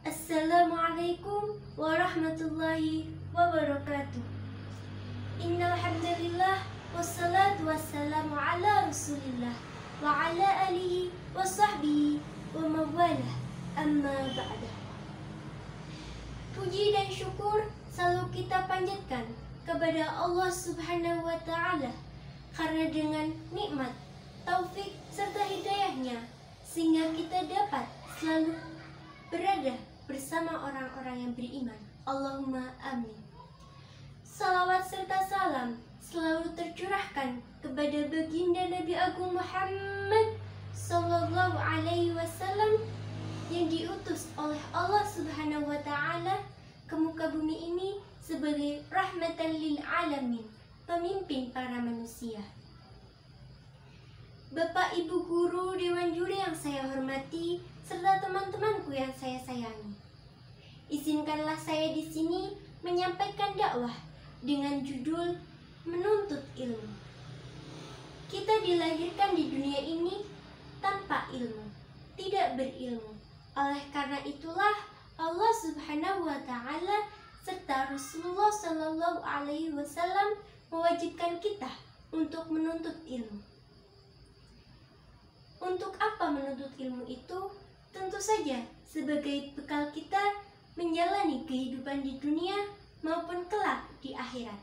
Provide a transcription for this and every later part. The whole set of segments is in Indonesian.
Assalamualaikum warahmatullahi wabarakatuh. Innal hamdalillah wassalatu wassalamu ala Rasulillah wa ala alihi wa sahbihi wa mawalah. Amma ba'da. Puji dan syukur selalu kita panjatkan kepada Allah Subhanahu wa taala karena dengan nikmat, taufik serta hidayahnya sehingga kita dapat selalu berada bersama orang-orang yang beriman. Allahumma amin. Salawat serta salam selalu tercurahkan kepada baginda Nabi Agung Muhammad Sallallahu Alaihi Wasallam yang diutus oleh Allah Subhanahu Wa Taala ke muka bumi ini sebagai rahmatan lil alamin, pemimpin para manusia. Bapak, Ibu guru, Dewan Juri yang saya hormati, serta teman-temanku yang saya sayangi. Izinkanlah saya di sini menyampaikan dakwah dengan judul Menuntut Ilmu. Kita dilahirkan di dunia ini tanpa ilmu, tidak berilmu. Oleh karena itulah Allah Subhanahu wa taala serta Rasulullah Shallallahu alaihi wasallam mewajibkan kita untuk menuntut ilmu. Untuk apa menuntut ilmu itu? Tentu saja sebagai bekal kita menjalani kehidupan di dunia maupun kelak di akhirat.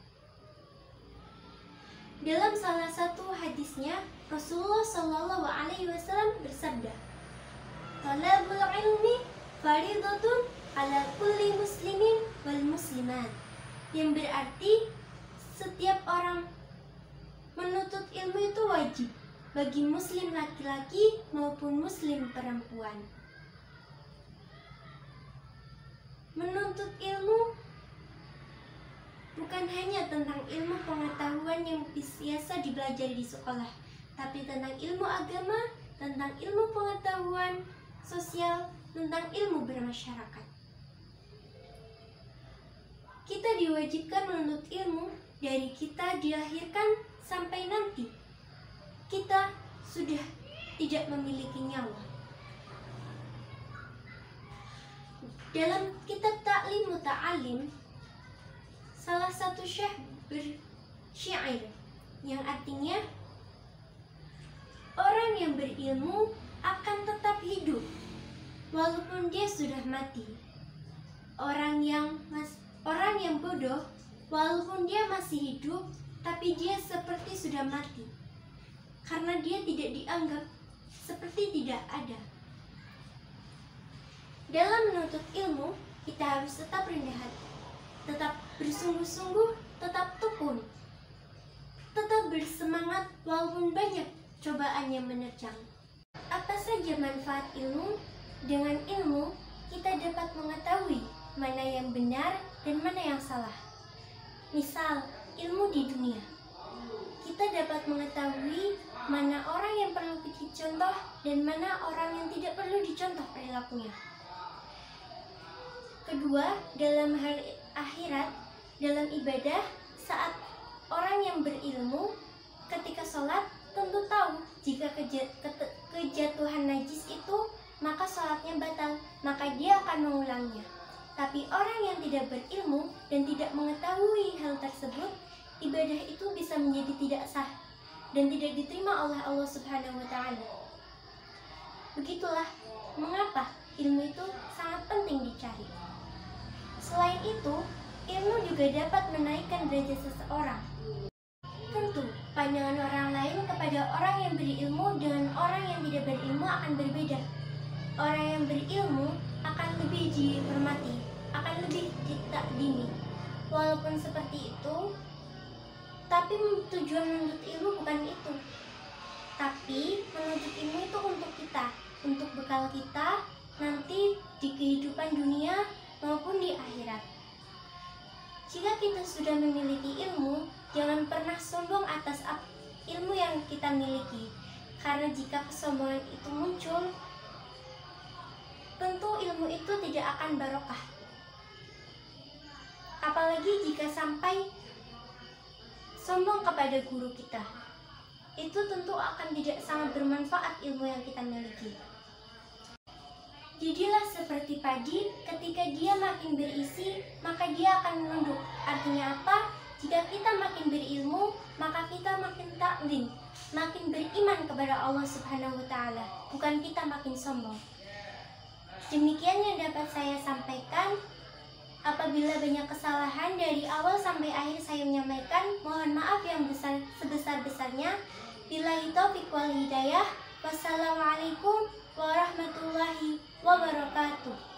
Dalam salah satu hadisnya, Rasulullah Shallallahu Alaihi Wasallam bersabda, "Talabul ilmi fardhatun ala kulli muslimin wal muslimat," yang berarti setiap orang menuntut ilmu itu wajib bagi muslim laki-laki maupun muslim perempuan. Menuntut ilmu bukan hanya tentang ilmu pengetahuan yang biasa dipelajari di sekolah, tapi tentang ilmu agama, tentang ilmu pengetahuan sosial, tentang ilmu bermasyarakat. Kita diwajibkan menuntut ilmu dari kita dilahirkan sampai nanti kita sudah tidak memiliki nyawa. Dalam kitab Ta'lim Muta'alim, salah satu syekh bersyair yang artinya, orang yang berilmu akan tetap hidup walaupun dia sudah mati. Orang yang bodoh walaupun dia masih hidup tapi dia seperti sudah mati, karena dia tidak dianggap seperti tidak ada. Dalam menuntut ilmu, kita harus tetap rendah hati, tetap bersungguh-sungguh, tetap tekun, tetap bersemangat walaupun banyak cobaan yang menerjang. Apa saja manfaat ilmu? Dengan ilmu, kita dapat mengetahui mana yang benar dan mana yang salah. Misal, ilmu di dunia. Kita dapat mengetahui mana orang yang perlu dicontoh dan mana orang yang tidak perlu dicontoh perilakunya. Kedua, dalam hal akhirat, dalam ibadah, saat orang yang berilmu ketika sholat tentu tahu jika kejatuhan najis itu maka sholatnya batal, maka dia akan mengulanginya. Tapi orang yang tidak berilmu dan tidak mengetahui hal tersebut, ibadah itu bisa menjadi tidak sah dan tidak diterima oleh Allah Subhanahu wa taala. Begitulah mengapa ilmu itu sangat penting dicari. Selain itu, ilmu juga dapat menaikkan derajat seseorang. Tentu, pandangan orang lain kepada orang yang berilmu dengan orang yang tidak berilmu akan berbeda. Orang yang berilmu akan lebih dihormati, akan lebih ditakdimi. Walaupun seperti itu, tapi tujuan menuntut ilmu bukan itu. Tapi menuntut ilmu itu untuk kita, untuk bekal kita nanti di kehidupan dunia maupun di akhirat. Jika kita sudah memiliki ilmu, jangan pernah sombong atas ilmu yang kita miliki. Karena jika kesombongan itu muncul, tentu ilmu itu tidak akan barokah. Apalagi jika sampai sombong kepada guru kita, itu tentu akan tidak sangat bermanfaat ilmu yang kita miliki. Jadilah seperti padi, ketika dia makin berisi, maka dia akan menunduk. Artinya apa? Jika kita makin berilmu, maka kita makin taklim, makin beriman kepada Allah Subhanahu wa Ta'ala, bukan kita makin sombong. Demikian yang dapat saya sampaikan. Apabila banyak kesalahan dari awal sampai akhir saya menyampaikan, mohon maaf yang sebesar-besarnya. Billahi taufiq wal hidayah. Wassalamualaikum warahmatullahi wabarakatuh.